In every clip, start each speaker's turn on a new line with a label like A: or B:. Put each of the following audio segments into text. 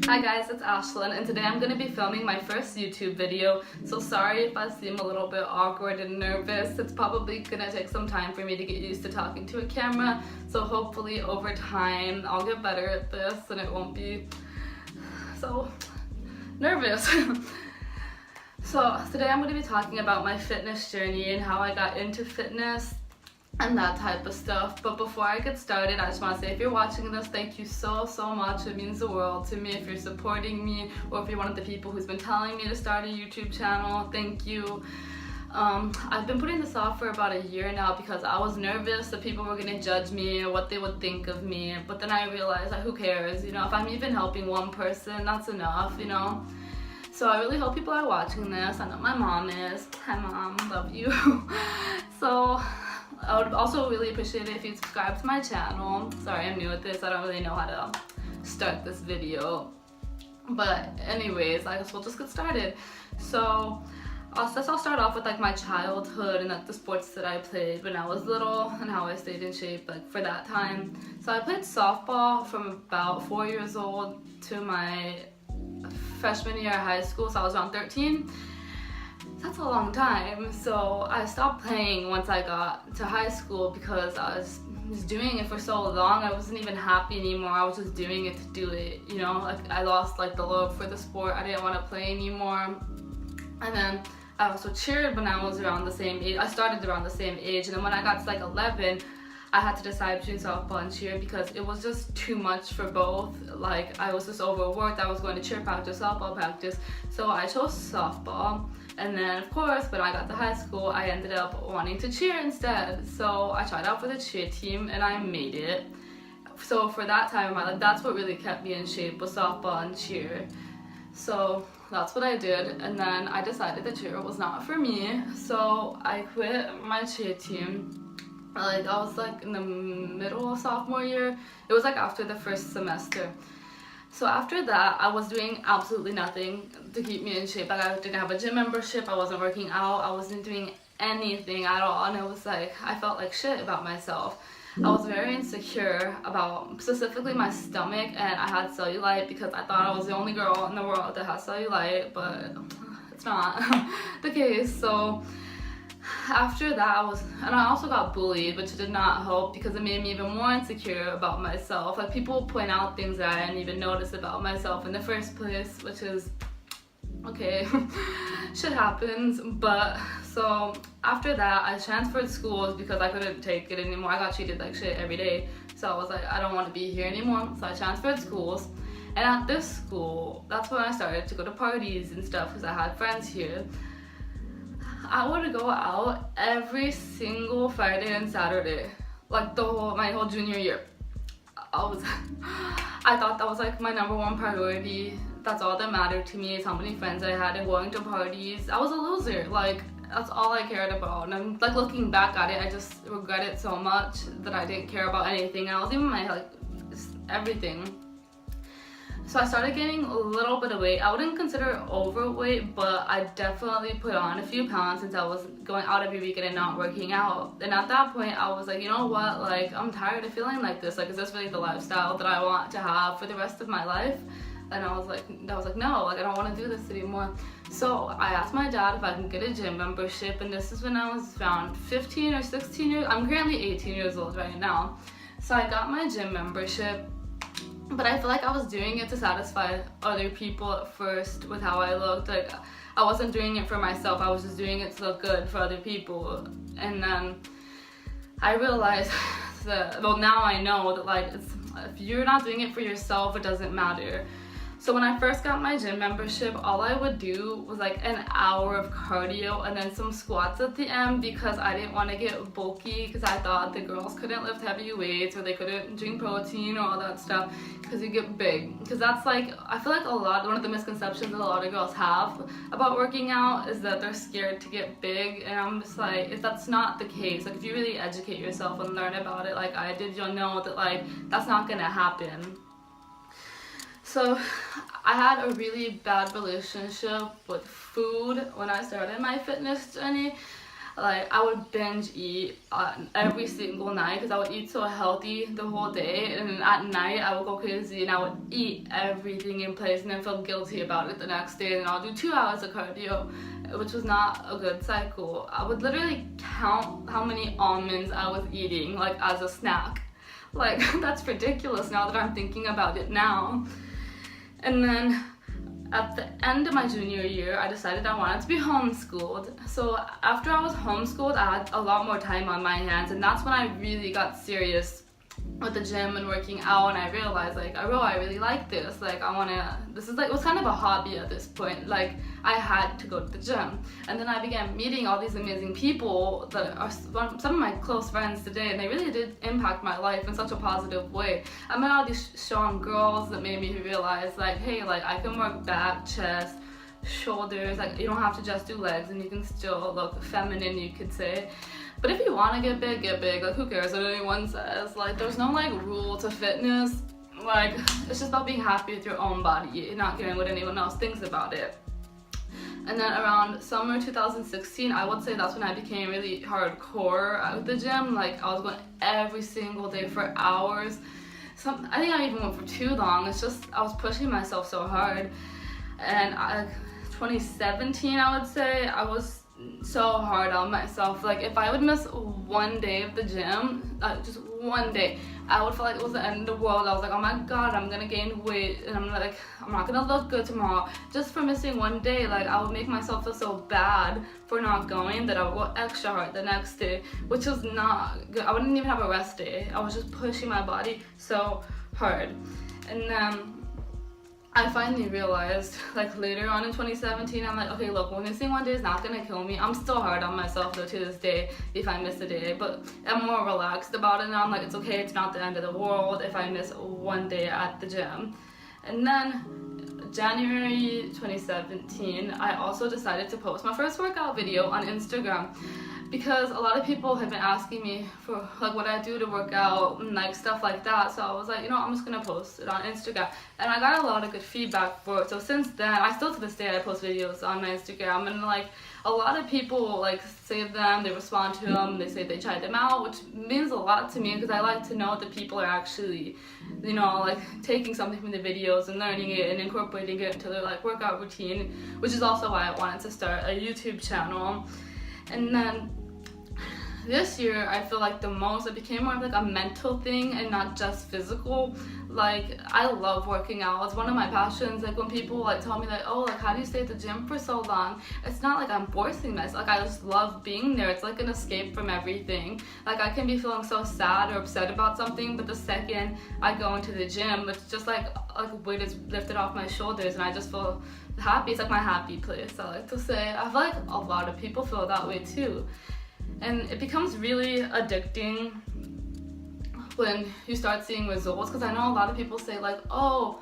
A: Hi guys, it's Ashlyn, and today I'm going to be filming my first YouTube video. So sorry if I seem a little bit awkward and nervous. It's probably going to take some time for me to get used to talking to a camera. So hopefully over time I'll get better at this and it won't be so nervous. So today I'm going to be talking about my fitness journey and how I got into fitness and that type of stuff. But before I get started, I just want to say, if you're watching this, thank you so much. It means the world to me if you're supporting me, or if you're one of the people who's been telling me to start a YouTube channel. Thank you. I've been putting this off for about a year now because I was nervous that people were going to judge me or what they would think of me. But then I realized, like, who cares? You know, if I'm even helping one person, that's enough, you know. So I really hope people are watching this. I know my mom is. Hi mom, love you. So I would also really appreciate it if you subscribe to my channel. Sorry, I'm new at this. I don't really know how to start this video. But anyways, I guess we'll just get started. So I'll start off with like my childhood and like the sports that I played when I was little and how I stayed in shape like for that time. So I played softball from about 4 years old to my freshman year of high school, so I was around 13. That's a long time. So I stopped playing once I got to high school because I was doing it for so long. I wasn't even happy anymore. I was just doing it to do it, you know. Like I lost like the love for the sport. I didn't want to play anymore. And then I also cheered when I was around the same age. I started around the same age, and then when I got to like 11, I had to decide between softball and cheer because it was just too much for both. Like I was just overworked. I was going to cheer practice, softball practice, so I chose softball. And then of course when I got to high school, I ended up wanting to cheer instead. So I tried out for the cheer team and I made it. So for that time in my life, that's what really kept me in shape, was softball and cheer. So that's what I did, and then I decided that cheer was not for me. So I quit my cheer team. Like I was like in the middle of sophomore year. It was like after the first semester. So after that, I was doing absolutely nothing to keep me in shape. Like I didn't have a gym membership, I wasn't working out, I wasn't doing anything at all, and it was like, I felt like shit about myself. I was very insecure about specifically my stomach, and I had cellulite because I thought I was the only girl in the world that has cellulite, but it's not the case. So after that, I also got bullied, which did not help because it made me even more insecure about myself. Like people point out things that I didn't even notice about myself in the first place, which is okay. Shit happens. But so after that, I transferred schools because I couldn't take it anymore. I got treated like shit every day, so I was like, I don't want to be here anymore. So I transferred schools, and at this school, that's when I started to go to parties and stuff because I had friends here. I would go out every single Friday and Saturday, like my whole junior year. I thought that was like my #1 priority. That's all that mattered to me, is how many friends I had and going to parties. I was a loser. Like that's all I cared about. And I'm like looking back at it, I just regret it so much that I didn't care about anything else, even my like everything. So I started gaining a little bit of weight. I wouldn't consider it overweight, but I definitely put on a few pounds since I was going out every weekend and not working out. And at that point, I was like, you know what? Like, I'm tired of feeling like this. Like, is this really the lifestyle that I want to have for the rest of my life? And I was like, no, like, I don't want to do this anymore. So I asked my dad if I can get a gym membership, and this is when I was around 15 or 16 years. I'm currently 18 years old right now. So I got my gym membership. But I feel like I was doing it to satisfy other people at first with how I looked. Like I wasn't doing it for myself, I was just doing it to look good for other people. And then I realized that, well, now I know that like if you're not doing it for yourself, it doesn't matter. So when I first got my gym membership, all I would do was like an hour of cardio and then some squats at the end because I didn't want to get bulky, because I thought the girls couldn't lift heavy weights or they couldn't drink protein or all that stuff because you get big. Because that's like, I feel like one of the misconceptions that a lot of girls have about working out is that they're scared to get big, and I'm just like, if that's not the case, like if you really educate yourself and learn about it like I did, you'll know that like that's not gonna happen. So I had a really bad relationship with food when I started my fitness journey. Like, I would binge eat every single night because I would eat so healthy the whole day, and at night I would go crazy and I would eat everything in place and then feel guilty about it the next day, and I'll do 2 hours of cardio, which was not a good cycle. I would literally count how many almonds I was eating, like, as a snack. Like, that's ridiculous now that I'm thinking about it now. And then at the end of my junior year, I decided I wanted to be homeschooled. So after I was homeschooled, I had a lot more time on my hands, and that's when I really got serious with the gym and working out, and I realized, like, oh, I really like this. Like, this is like, it was kind of a hobby at this point. Like, I had to go to the gym. And then I began meeting all these amazing people that are some of my close friends today, and they really did impact my life in such a positive way. I met all these strong girls that made me realize, like, hey, like, I can work back, chest, shoulders. Like, you don't have to just do legs, and you can still look feminine, you could say. But if you want to get big, get big. Like, who cares what anyone says? Like, there's no, like, rule to fitness. Like, it's just about being happy with your own body and not caring what anyone else thinks about it. And then around summer 2016, I would say that's when I became really hardcore at the gym. Like, I was going every single day for hours. I think I even went for too long. It's just, I was pushing myself so hard. And 2017, I would say, I was so hard on myself. Like, if I would miss one day of the gym, just one day, I would feel like it was the end of the world. I was like, oh my god, I'm gonna gain weight, and I'm like, I'm not gonna look good tomorrow just for missing one day. Like, I would make myself feel so bad for not going that I would go extra hard the next day, which was not good. I wouldn't even have a rest day. I was just pushing my body so hard. And then I finally realized, like, later on in 2017, I'm like, okay, look, missing one day is not gonna kill me. I'm still hard on myself though to this day if I miss a day, but I'm more relaxed about it now. I'm like, it's okay, it's not the end of the world if I miss one day at the gym. And then January 2017, I also decided to post my first workout video on Instagram, because a lot of people have been asking me for, like, what I do to work out and, like, stuff like that. So I was like, you know, I'm just gonna post it on Instagram, and I got a lot of good feedback for it. So since then, I still to this day, I post videos on my Instagram, and, like, a lot of people, like, save them, they respond to them, they say they tried them out, which means a lot to me, because I like to know that people are actually, you know, like, taking something from the videos and learning it and incorporating it into their, like, workout routine, which is also why I wanted to start a YouTube channel. And then this year, I feel like the most, it became more of like a mental thing and not just physical. Like, I love working out. It's one of my passions. Like, when people, like, tell me, like, oh, like, how do you stay at the gym for so long? It's not like I'm forcing this. Like, I just love being there. It's like an escape from everything. Like, I can be feeling so sad or upset about something, but the second I go into the gym, it's just like weight is lifted off my shoulders, and I just feel happy. It's like my happy place, I like to say. I feel like a lot of people feel that way too. And it becomes really addicting when you start seeing results, because I know a lot of people say, like, oh,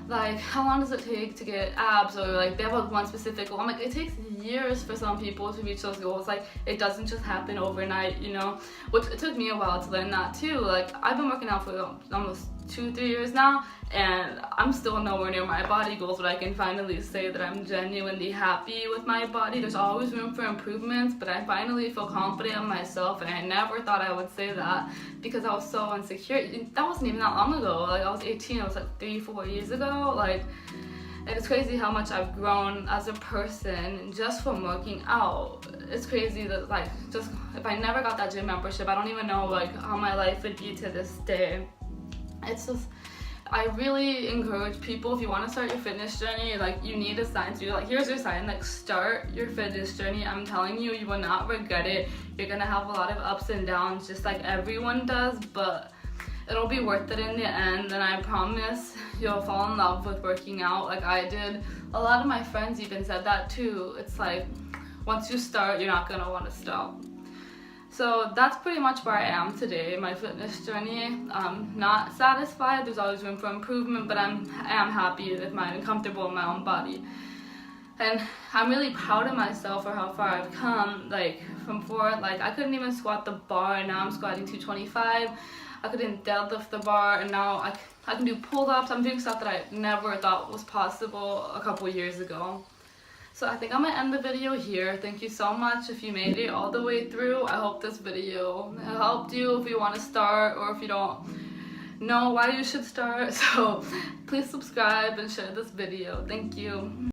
A: like, how long does it take to get abs, or like they have like one specific goal. I'm like, it takes years for some people to reach those goals. Like, it doesn't just happen overnight, you know, which it took me a while to learn that too. Like, I've been working out for almost 2-3 years now, and I'm still nowhere near my body goals, but I can finally say that I'm genuinely happy with my body. There's always room for improvements, but I finally feel confident in myself, and I never thought I would say that because I was so insecure. That wasn't even that long ago. Like, I was 18, it was like 3-4 years ago. Like, and it's crazy how much I've grown as a person just from working out. It's crazy that, like, just if I never got that gym membership, I don't even know, like, how my life would be to this day. It's just, I really encourage people, if you want to start your fitness journey, like, you need a sign to do. Like, here's your sign, like, start your fitness journey. I'm telling you, you will not regret it. You're gonna have a lot of ups and downs, just like everyone does, but it'll be worth it in the end, and I promise you'll fall in love with working out like I did. A lot of my friends even said that too. It's like, once you start, you're not gonna want to stop. So that's pretty much where I am today, my fitness journey. I'm not satisfied, there's always room for improvement, but I am happy with mine and comfortable in my own body. And I'm really proud of myself for how far I've come. Like, from before, like, I couldn't even squat the bar, and now I'm squatting 225. I couldn't deadlift the bar, and now I can do pull-ups. I'm doing stuff that I never thought was possible a couple years ago. So I think I'm gonna end the video here. Thank you so much if you made it all the way through. I hope this video helped you if you want to start, or if you don't know why you should start. So please subscribe and share this video. Thank you.